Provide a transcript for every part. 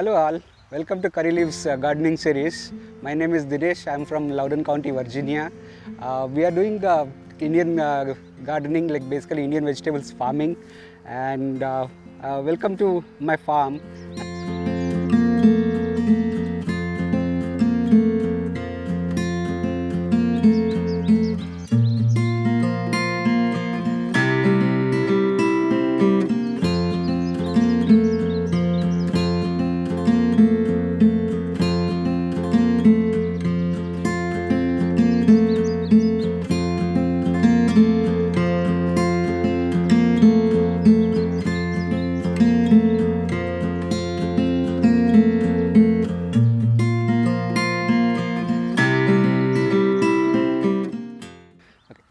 Hello all, welcome to Curry Leaves gardening series. My name is Dinesh, I am from Loudoun County, Virginia. We are doing Indian gardening, like basically Indian vegetables farming, and welcome to my farm.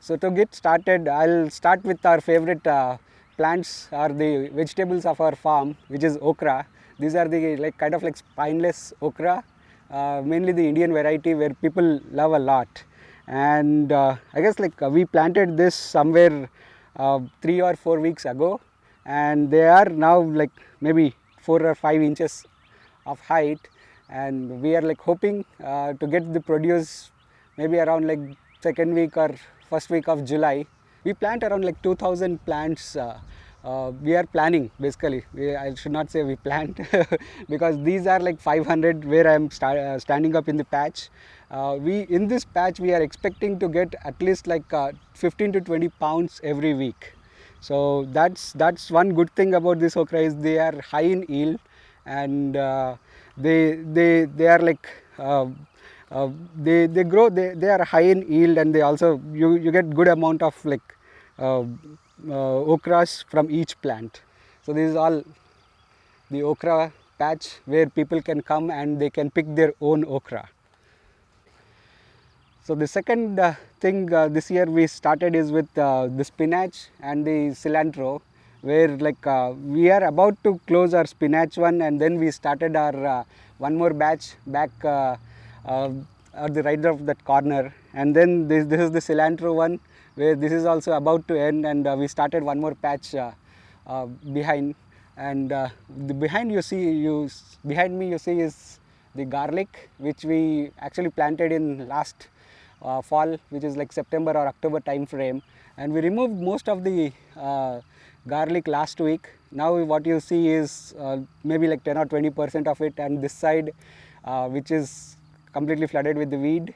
So to get started, I'll start with our favorite plants or the vegetables of our farm, which is okra. These are the kind of spineless okra, mainly the Indian variety where people love a lot. And I guess we planted this somewhere 3 or 4 weeks ago, and they are now maybe 4 or 5 inches of height, and we are hoping to get the produce maybe around second week or first week of July. We plant around 2000 plants. We are planning basically. I should not say we plant because these are 500 where I am standing up in the patch. We in this patch we are expecting to get at least 15 to 20 pounds every week. So that's one good thing about this okra is they are high in yield, and they are they grow, they are high in yield, and they also you get good amount of okras from each plant. So this is all the okra patch where people can come and they can pick their own okra. So the second thing this year we started is with the spinach and the cilantro, where we are about to close our spinach one, and then we started our one more batch back at the right of that corner, and then this is the cilantro one where this is also about to end, and we started one more patch behind, and the behind me you see is the garlic, which we actually planted in last fall, which is September or October time frame, and we removed most of the garlic last week. Now what you see is maybe 10 or 20% of it, and this side which is completely flooded with the weed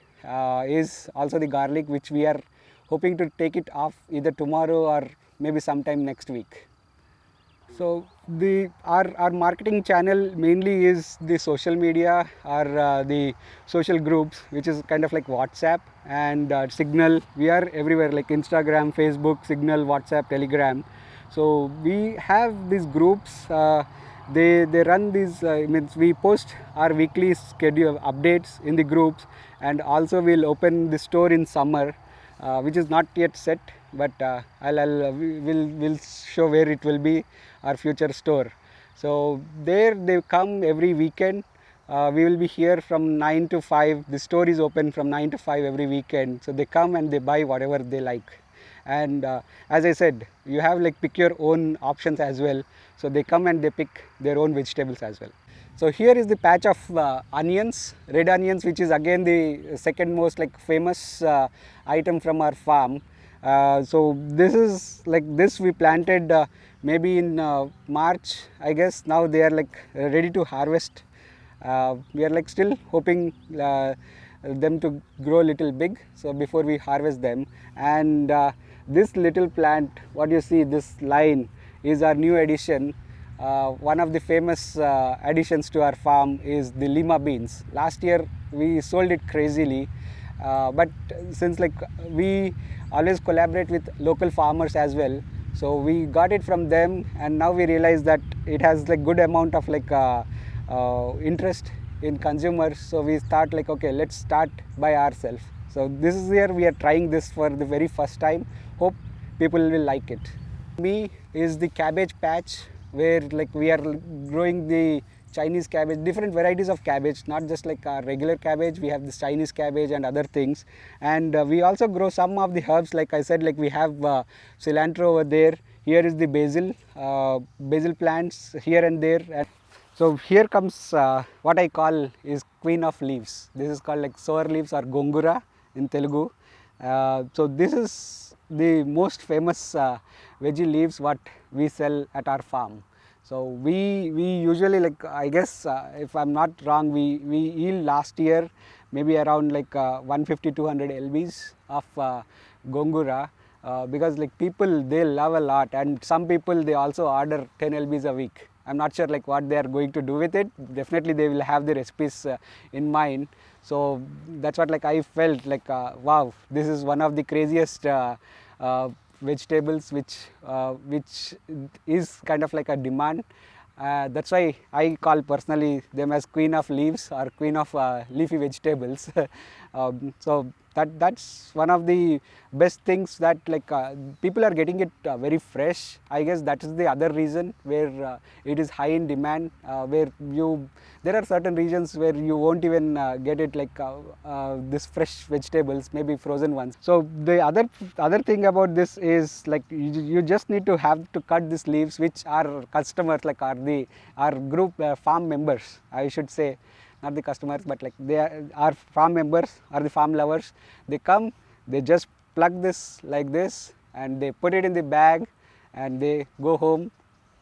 is also the garlic, which we are hoping to take it off either tomorrow or maybe sometime next week. So our marketing channel mainly is the social media or the social groups, which is kind of like WhatsApp and Signal. We are everywhere like Instagram, Facebook, Signal, WhatsApp, Telegram. So we have these groups. They run these means we post our weekly schedule updates in the groups, and also we'll open the store in summer, which is not yet set, but we'll show where it will be, our future store. So there they come every weekend. We will be here from 9 to 5. The store is open from 9 to 5 every weekend. So they come and they buy whatever they like. And as I said, you have pick your own options as well. So they come and they pick their own vegetables as well. So here is the patch of onions, red onions, which is again the second most famous item from our farm. So this is this we planted maybe in March, I guess. Now they are ready to harvest. We are still hoping them to grow a little big, so before we harvest them. And this little plant, what you see, this line is our new addition. One of the famous additions to our farm is the lima beans. Last year we sold it crazily, but since we always collaborate with local farmers as well, so we got it from them, and now we realize that it has good amount of interest in consumers. So we start okay, let's start by ourselves. So this is where we are trying this for the very first time. Hope people will like it. Me is the cabbage patch, where we are growing the Chinese cabbage, different varieties of cabbage, not just our regular cabbage. We have this Chinese cabbage and other things, and we also grow some of the herbs. Like I said, we have cilantro over there. Here is the basil plants here and there. And So here comes what I call is queen of leaves. This is called like sour leaves or gongura in Telugu. So this is the most famous veggie leaves what we sell at our farm. So we usually, like, I guess if I'm not wrong, we yield last year maybe around like 150 200 lbs of gongura. Because like people, they love a lot, and some people, they also order 10 lbs a week. I'm not sure like what they are going to do with it. Definitely they will have the recipes in mind. So that's what like I felt like, wow, this is one of the craziest vegetables which is kind of like a demand. That's why I call personally them as queen of leaves or queen of leafy vegetables. So that's one of the best things, that like people are getting it very fresh. I guess that is the other reason where it is high in demand, where there are certain regions where you won't even get it like this fresh vegetables, maybe frozen ones. So the other thing about this is like you just need to have to cut these leaves, which our customers, like our group farm members, I should say, not the customers, but like they are farm members or the farm lovers. They come, they just plug this like this, and they put it in the bag, and they go home,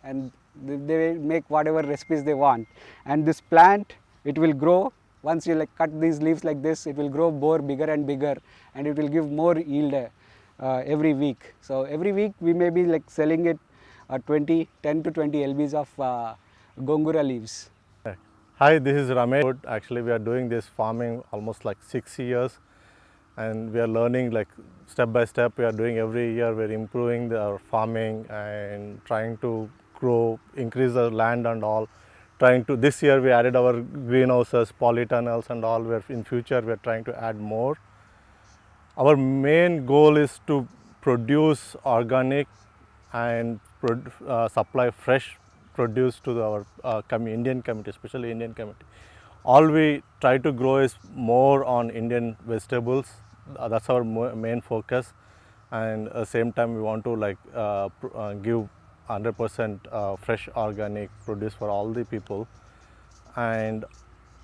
and they make whatever recipes they want. And this plant, it will grow. Once you like cut these leaves like this, it will grow more bigger and bigger, and it will give more yield every week. So every week we may be like selling it 10 to 20 lbs of gongura leaves. Hi, this is Ramesh. Actually, we are doing this farming almost like 6 years, and we are learning like step by step. We are doing every year. We're improving our farming and trying to grow, increase the land and all. This year we added our greenhouses, polytunnels and all. Where in future we are trying to add more. Our main goal is to produce organic and supply fresh produce to our Indian community, especially Indian community. All we try to grow is more on Indian vegetables. That's our main focus, and at the same time we want to like give 100% fresh organic produce for all the people. And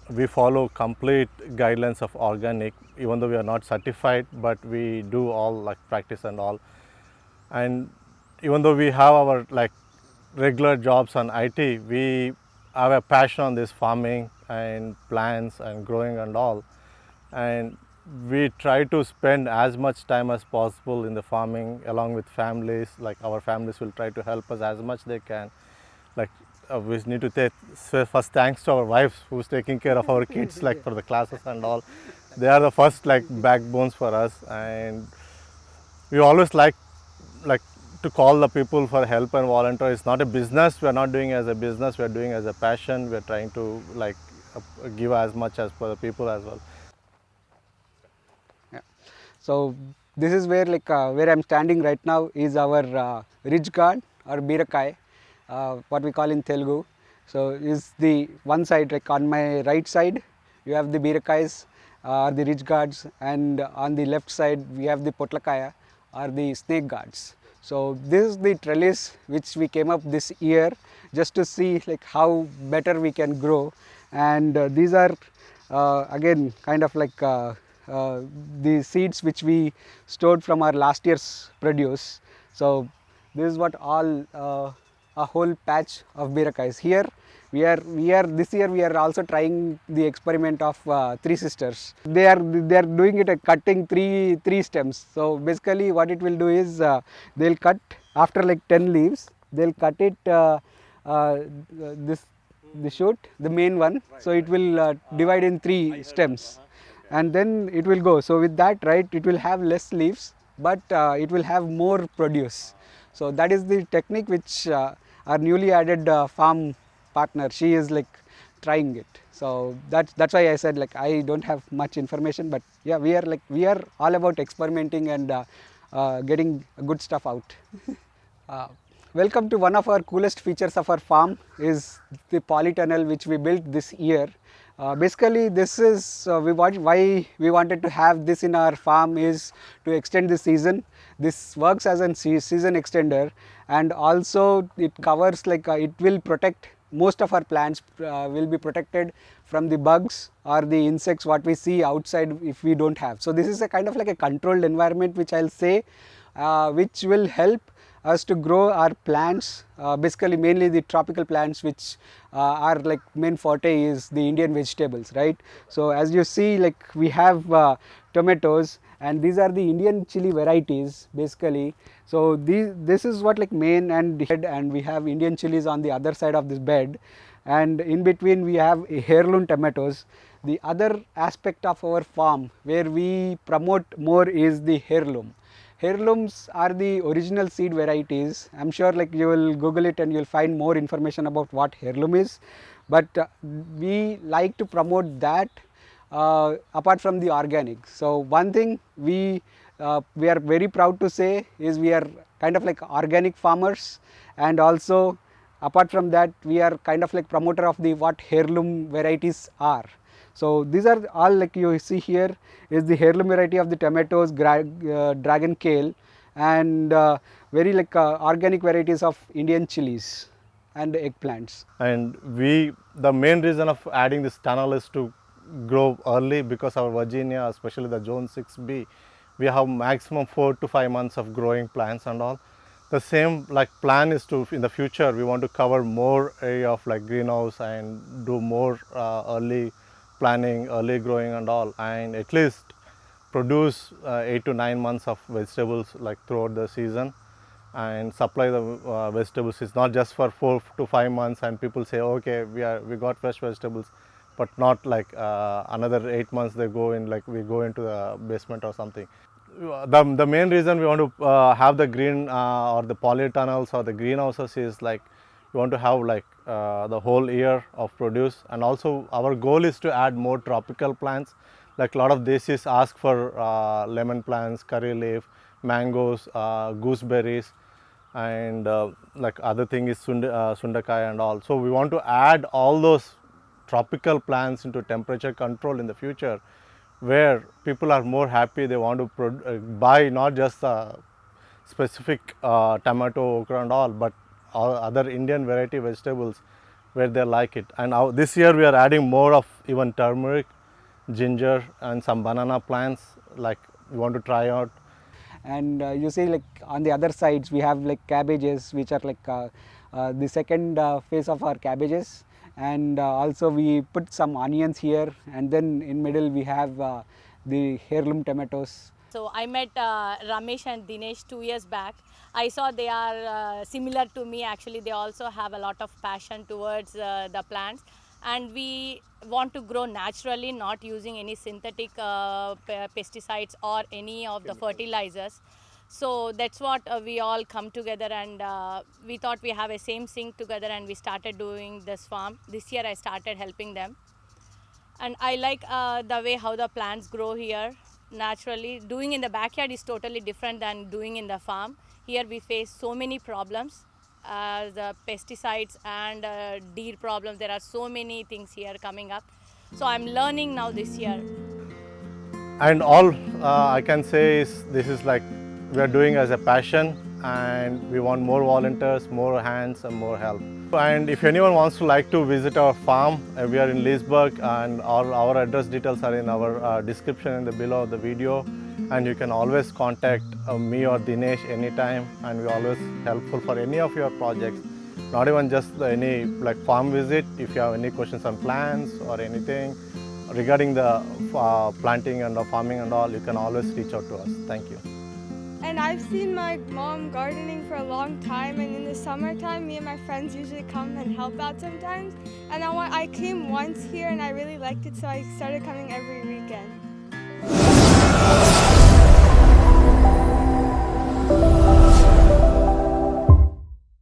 we follow complete guidelines of organic, even though we are not certified, but we do all like practice and all. And even though we have our like regular jobs on IT, we have a passion on this farming and plants and growing and all. And we try to spend as much time as possible in the farming along with families. Like our families will try to help us as much they can. Like we need to say first thanks to our wives who's taking care of our kids like for the classes and all. They are the first like backbones for us, and we always like to call the people for help and volunteer. It's not a business. We are not doing it as a business. We are doing it as a passion. We are trying to like give as much as for the people as well. Yeah. So this is where like where I'm standing right now is our ridge guard or birakai, what we call in Telugu. So is the one side, like on my right side you have the birakais or the ridge guards, and on the left side we have the potlakaya or the snake guards. So this is the trellis which we came up this year just to see like how better we can grow. And these are again kind of like the seeds which we stored from our last year's produce. So this is what all a whole patch of birakais. Here we are this year we are also trying the experiment of three sisters. They are doing it cutting three stems. So basically what it will do is they'll cut after like 10 leaves, they'll cut it the shoot, the main one, so it will divide in 3 stems, and then it will go. So with that, right, it will have less leaves, but it will have more produce. So that is the technique which our newly added farm partner, she is like trying it. So that's why I said like I don't have much information, but yeah, we are all about experimenting and getting good stuff out. Welcome to one of our coolest features of our farm is the polytunnel which we built this year. Basically this is why we wanted to have this in our farm is to extend the season. This works as a season extender, and also it covers like it will protect most of our plants will be protected from the bugs or the insects what we see outside if we don't have. So this is a kind of like a controlled environment, which I'll say, which will help us to grow our plants, basically mainly the tropical plants, which are like main forte is the Indian vegetables, right? So as you see, like we have tomatoes, and these are the Indian chili varieties basically. So this is what like main and we have Indian chilies on the other side of this bed, and in between we have heirloom tomatoes. The other aspect of our farm where we promote more is the heirloom. Heirlooms are the original seed varieties. I'm sure like you will Google it and you'll find more information about what heirloom is, but we like to promote that apart from the organic. So one thing we are very proud to say is we are kind of like organic farmers, and also apart from that we are kind of like promoter of the what heirloom varieties are. So these are all like you see here is the heirloom variety of the tomatoes, dragon kale, and very like organic varieties of Indian chilies and eggplants. And the main reason of adding this tunnel is to grow early, because our Virginia, especially the Zone 6B, we have maximum 4 to 5 months of growing plants and all. The same like plan is to, in the future, we want to cover more area of like greenhouse and do more early planning, early growing and all, and at least produce 8 to 9 months of vegetables like throughout the season, and supply the vegetables. It's not just for 4 to 5 months and people say okay we got fresh vegetables, but not like another 8 months they go in, like we go into the basement or something. The main reason we want to have the green or the polytunnels or the greenhouses is like we want to have like the whole year of produce, and also our goal is to add more tropical plants. Like a lot of desis ask for lemon plants, curry leaf, mangoes, gooseberries, and like other thing is sundakai and all. So we want to add all those tropical plants into temperature control in the future, where people are more happy. They want to buy not just specific tomato, okra and all, but all other Indian variety vegetables where they like it. And this year we are adding more of even turmeric, ginger and some banana plants, like we want to try out. And you see like on the other sides we have like cabbages, which are like the second phase of our cabbages, and also we put some onions here, and then in middle we have the heirloom tomatoes. So I met Ramesh and Dinesh 2 years back. I saw they are similar to me. Actually, they also have a lot of passion towards the plants, and we want to grow naturally, not using any synthetic pesticides or any of the fertilizers. So that's what we all come together, and we thought we have a same sync together, and we started doing this farm. This year I started helping them, and I like the way how the plants grow here naturally. Doing in the backyard is totally different than doing in the farm. Here we face so many problems, the pesticides and deer problems. There are so many things here coming up. So I'm learning now this year. And all I can say is this is like we are doing as a passion, and we want more volunteers, more hands and more help. And if anyone wants to like to visit our farm, we are in Leesburg, and all our address details are in our description in the below of the video, and you can always contact me or Dinesh anytime, and we're always helpful for any of your projects, not even just any like farm visit. If you have any questions on plants or anything regarding the planting and the farming and all, you can always reach out to us. Thank you. And I've seen my mom gardening for a long time, and in the summertime me and my friends usually come and help out sometimes. And I came once here and I really liked it, so I started coming every weekend.